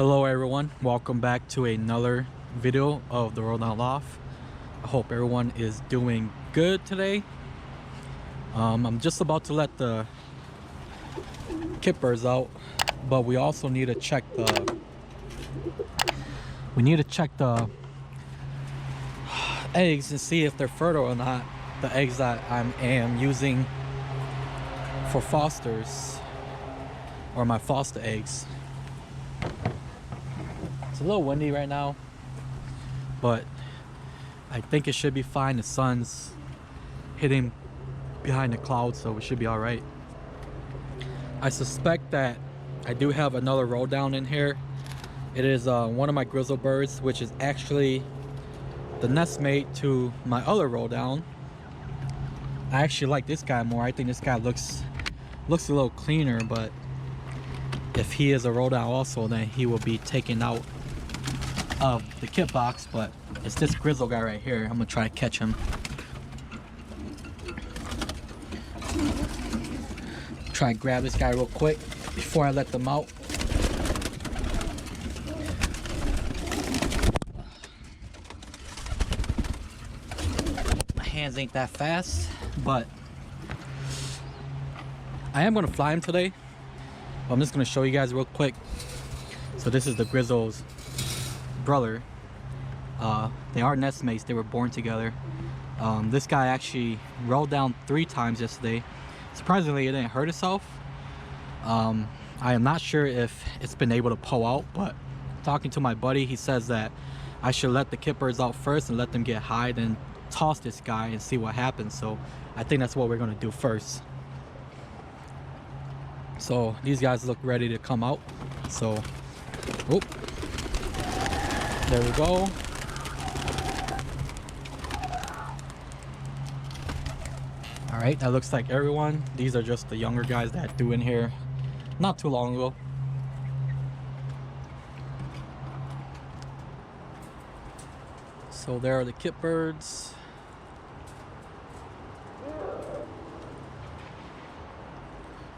Hello everyone, welcome back to another video of the Roll Down Loft. I hope everyone is doing good today. I'm just about to let the kippers out, but we also need to check the eggs and see if they're fertile or not. The eggs that I am using for fosters, or my foster eggs. It's a little windy right now, but I think it should be fine. The sun's hitting behind the clouds, so we should be all right. I suspect that I do have another roll down in here. It is one of my grizzle birds, which is actually the nest mate to my other roll down. I actually like this guy more. I think this guy looks a little cleaner, but if he is a roll down also, then he will be taken out of the kit box. But it's this grizzle guy right here. I'm gonna try to catch him. Try and grab this guy real quick before I let them out. My hands ain't that fast, but I am gonna fly him today. I'm just gonna show you guys real quick. So this is the grizzle's brother. They are nest mates. They were born together. This guy actually rolled down 3 times yesterday. Surprisingly, it didn't hurt itself. I am not sure if it's been able to pull out, but talking to my buddy, he says that I should let the kippers out first and let them get high, then toss this guy and see what happens. So I think that's what we're gonna do first. So these guys look ready to come out. So, oh, there we go. All right, that looks like everyone. These are just the younger guys that threw in here not too long ago. So there are the kit birds.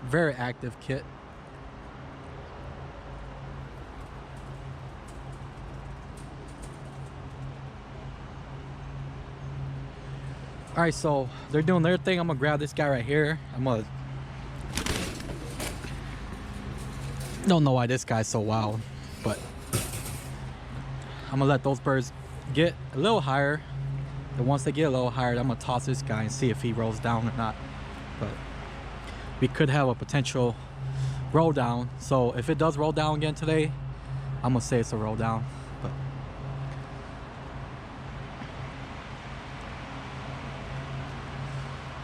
Very active kit. All right, so they're doing their thing. I'm gonna grab this guy right here. Don't know why this guy's so wild, but I'm gonna let those birds get a little higher. And once they get a little higher, I'm gonna toss this guy and see if he rolls down or not. But we could have a potential roll down. So if it does roll down again today, I'm gonna say it's a roll down. But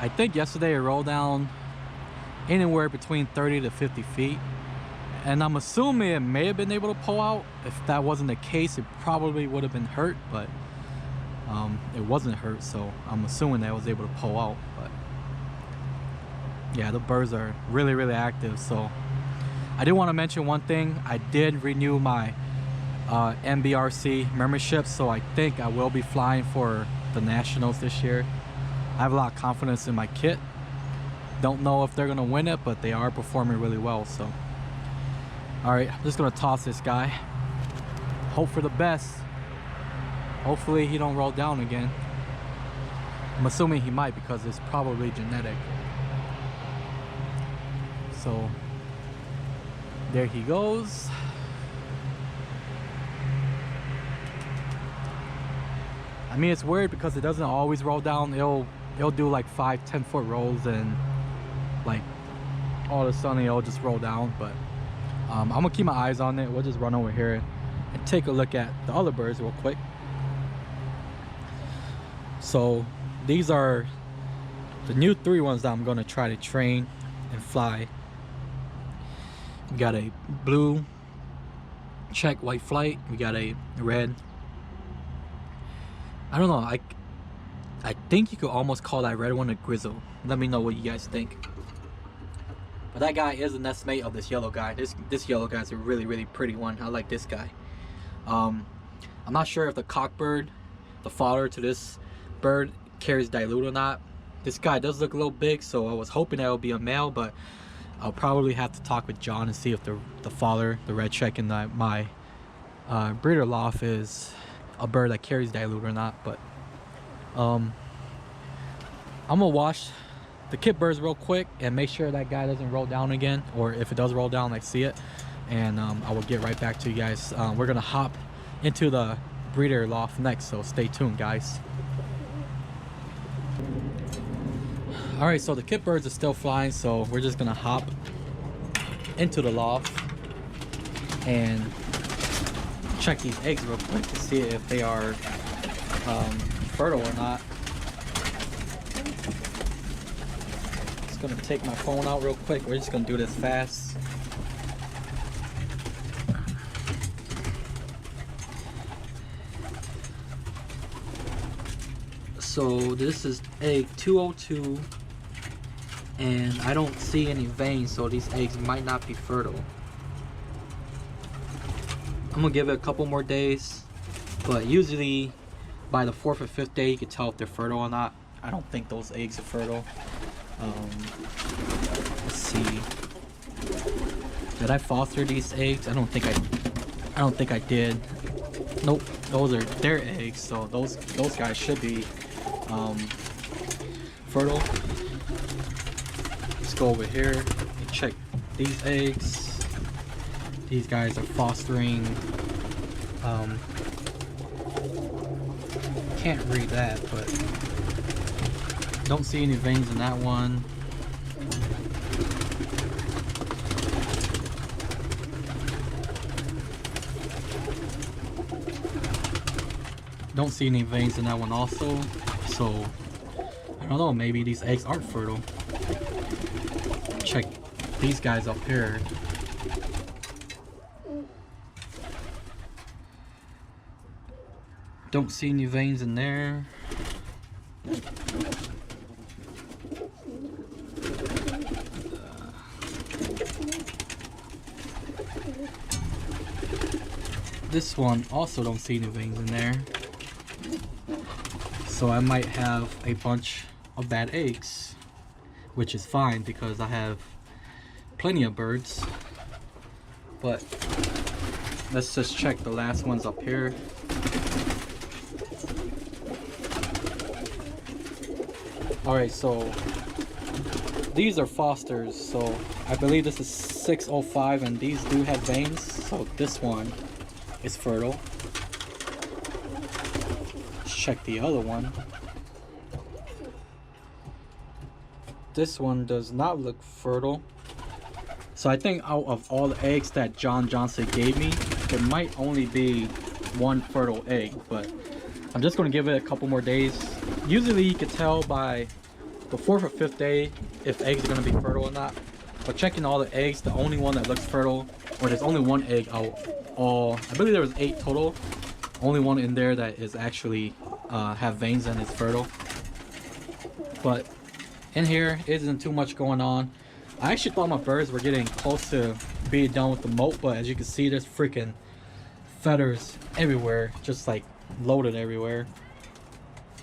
I think yesterday it rolled down anywhere between 30 to 50 feet. And I'm assuming it may have been able to pull out. If that wasn't the case, it probably would have been hurt, but it wasn't hurt. So I'm assuming that it was able to pull out. But yeah, the birds are really, really active. So I did want to mention one thing. I did renew my MBRC membership, so I think I will be flying for the Nationals this year. I have a lot of confidence in my kit. Don't know if they're gonna win it, but they are performing really well. So all right, I'm just gonna toss this guy. Hope for the best. Hopefully he don't roll down again. I'm assuming he might, because it's probably genetic. So there he goes. I mean, it's weird because it doesn't always roll down. It'll do like 5-10 foot rolls, and like all of a sudden it'll just roll down. But I'm gonna keep my eyes on it. We'll just run over here and take a look at the other birds real quick. So these are the new 3 ones that I'm gonna try to train and fly. We got a blue check white flight. We got a red. I don't know. I think you could almost call that red one a grizzle. Let me know what you guys think. But that guy is a nest mate of this yellow guy. This yellow guy's a really, really pretty one. I like this guy. I'm not sure if the cockbird, the father to this bird, carries dilute or not. This guy does look a little big, so I was hoping that would be a male, but I'll probably have to talk with John and see if the father, the red check, and my breeder loft is a bird that carries dilute or not. But I'm gonna wash the kit birds real quick and make sure that guy doesn't roll down again, or if it does roll down, I see it, and I will get right back to you guys. We're gonna hop into the breeder loft next, so stay tuned, guys. All right, so the kit birds are still flying, so we're just gonna hop into the loft and check these eggs real quick to see if they are fertile or not. Just gonna take my phone out real quick. We're just gonna do this fast. So this is egg 202, and I don't see any veins, so these eggs might not be fertile. I'm gonna give it a couple more days, but usually by the 4th or 5th day you can tell if they're fertile or not. I don't think those eggs are fertile. Let's see. Did I foster these eggs? I don't think I did. Nope, those are their eggs, so those guys should be fertile. Let's go over here and check these eggs. These guys are fostering. Can't read that, but don't see any veins in that one. Don't see any veins in that one also. So I don't know, maybe these eggs aren't fertile. Check these guys up here. Don't see any veins in there. This one also don't see any veins in there. So I might have a bunch of bad eggs, which is fine because I have plenty of birds. But let's just check the last ones up here. Alright, so these are fosters, so I believe this is 605, and these do have veins, so this one is fertile. Let's check the other one. This one does not look fertile. So I think out of all the eggs that John Johnson gave me, there might only be one fertile egg, but I'm just going to give it a couple more days. Usually you can tell by the 4th or 5th day if eggs are going to be fertile or not. But checking all the eggs, the only one that looks fertile, or there's only one egg out I believe there was 8 total. Only one in there that is actually have veins and is fertile. But in here isn't too much going on. I actually thought my birds were getting close to being done with the moat, but as you can see, there's freaking feathers everywhere, just like loaded everywhere.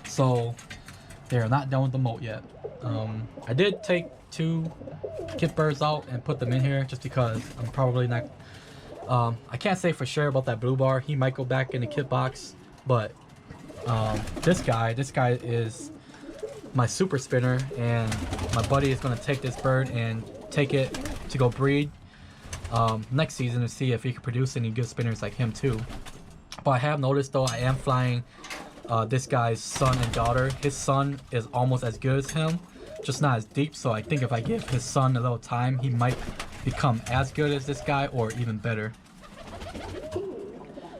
So they're not done with the moat yet. I did take 2 kit birds out and put them in here just because I'm probably not I can't say for sure about that blue bar. He might go back in the kit box, but this guy is my super spinner, and my buddy is going to take this bird and take it to go breed next season to see if he can produce any good spinners like him too. But I have noticed though, I am flying this guy's son and daughter. His son is almost as good as him, just not as deep. So I think if I give his son a little time, he might become as good as this guy or even better.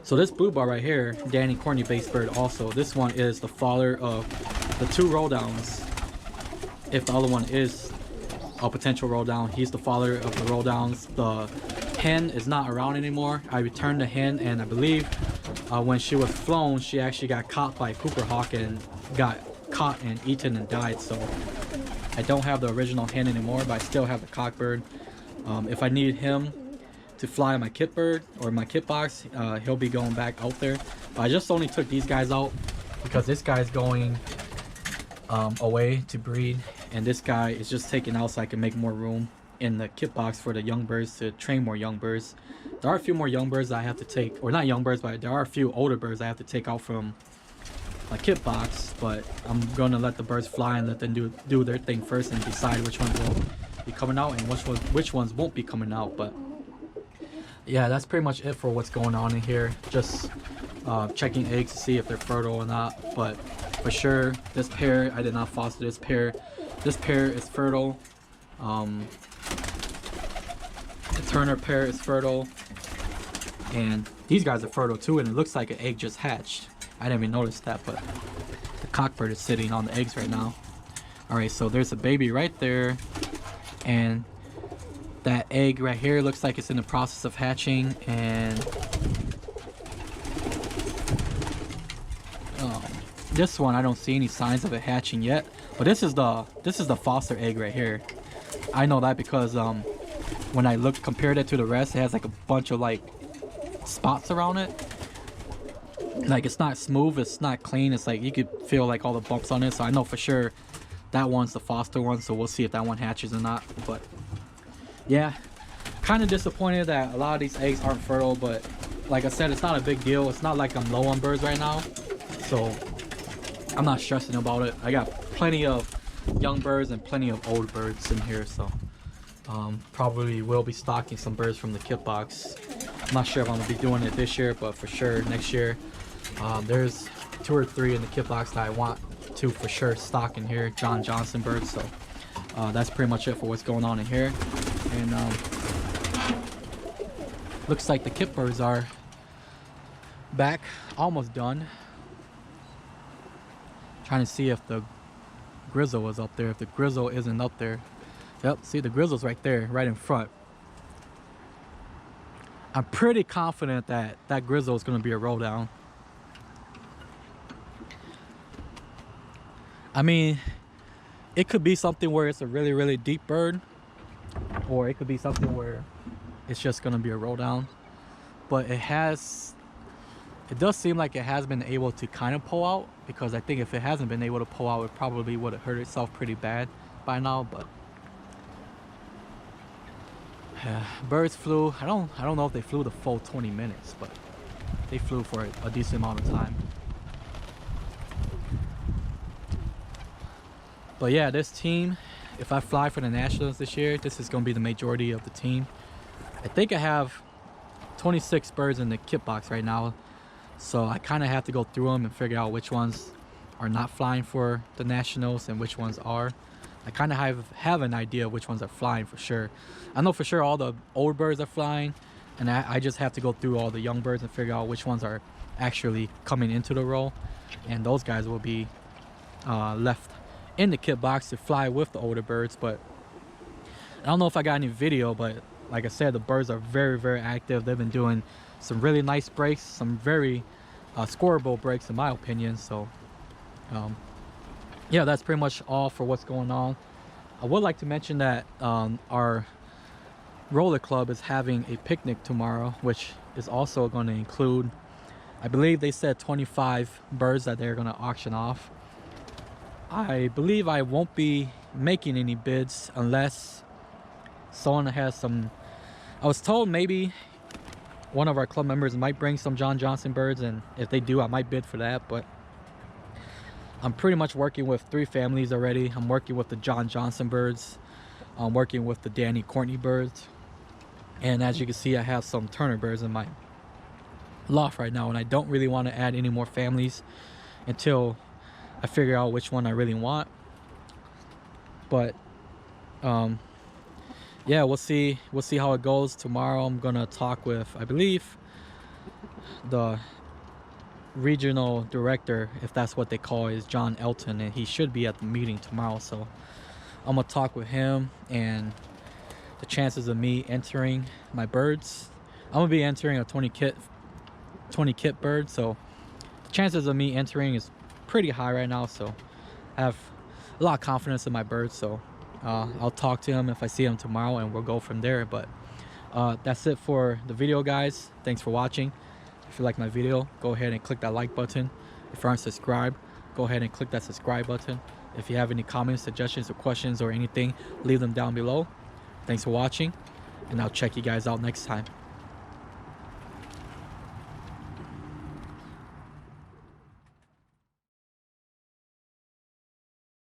So this blue bar right here, Danny Corny base bird also. This one is the father of the 2 roll downs. If the other one is a potential roll down, he's the father of the roll downs. The hen is not around anymore. I returned the hen, and I believe when she was flown, she actually got caught by a Cooper hawk and got caught and eaten and died. So I don't have the original hen anymore, but I still have the cockbird. If I need him to fly my kit bird or my kit box, he'll be going back out there. But I just only took these guys out because this guy's going away to breed, and this guy is just taken out so I can make more room. in the kit box for the young birds to train more young birds. There are a few more young birds that I have to take, or not young birds, but there are a few older birds I have to take out from my kit box. But I'm gonna let the birds fly and let them do their thing first and decide which ones will be coming out and which ones won't be coming out. But yeah, that's pretty much it for what's going on in here. Just checking eggs to see if they're fertile or not. But for sure, this pair, I did not foster this pair. This pair is fertile. The Turner pair is fertile. And these guys are fertile too, and it looks like an egg just hatched. I didn't even notice that, but the cockbird is sitting on the eggs right now. Alright, so there's a baby right there. And that egg right here looks like it's in the process of hatching, and this one I don't see any signs of it hatching yet. But this is the foster egg right here. I know that because when I compared it to the rest, it has like a bunch of like spots around it. Like it's not smooth, it's not clean. It's like you could feel like all the bumps on it. So I know for sure that one's the foster one. So we'll see if that one hatches or not. But yeah, kind of disappointed that a lot of these eggs aren't fertile. But like I said, it's not a big deal. It's not like I'm low on birds right now, so I'm not stressing about it. I got plenty of young birds and plenty of old birds in here, so probably will be stocking some birds from the kit box. I'm not sure if I'm gonna be doing it this year, but for sure next year. There's 2 or 3 in the kit box that I want to for sure stock in here, John Johnson birds. So that's pretty much it for what's going on in here. And looks like the kit birds are back, almost done. Trying to see if the grizzle is up there. If the grizzle isn't up there, yep, see the grizzle's right there, right in front. I'm pretty confident that that grizzle is going to be a roll down. I mean, it could be something where it's a really, really deep bird, or it could be something where it's just going to be a roll down. But it does seem like it has been able to kind of pull out, because I think if it hasn't been able to pull out, it probably would have hurt itself pretty bad by now. But birds flew. I don't know if they flew the full 20 minutes, but they flew for a decent amount of time. But yeah, this team, if I fly for the Nationals this year, this is going to be the majority of the team. I think I have 26 birds in the kit box right now, so I kind of have to go through them and figure out which ones are not flying for the Nationals and which ones are. I kind of have an idea of which ones are flying for sure. I know for sure all the old birds are flying, and I just have to go through all the young birds and figure out which ones are actually coming into the roll, and those guys will be left in the kit box to fly with the older birds. But I don't know if I got any video, but like I said, the birds are very, very active. They've been doing some really nice breaks, some very scoreable breaks in my opinion. So yeah, that's pretty much all for what's going on. I would like to mention that our roller club is having a picnic tomorrow, which is also going to include, I believe they said 25 birds that they're going to auction off. I believe I won't be making any bids unless someone has some. I was told maybe one of our club members might bring some John Johnson birds, and if they do, I might bid for that. But I'm pretty much working with 3 families already. I'm working with the John Johnson birds, I'm working with the Danny Courtney birds, and as you can see, I have some Turner birds in my loft right now, and I don't really want to add any more families until I figure out which one I really want. But yeah, we'll see how it goes tomorrow. I'm gonna talk with, I believe, the regional director, if that's what they call it, is John Elton, and he should be at the meeting tomorrow. So I'm gonna talk with him, and the chances of me entering my birds, I'm gonna be entering a 20 kit bird, so the chances of me entering is pretty high right now. So I have a lot of confidence in my birds. So I'll talk to him if I see him tomorrow, and we'll go from there. But that's it for the video, guys. Thanks for watching. If you like my video, go ahead and click that like button. If you aren't subscribed, go ahead and click that subscribe button. If you have any comments, suggestions, or questions or anything, leave them down below. Thanks for watching, and I'll check you guys out next time.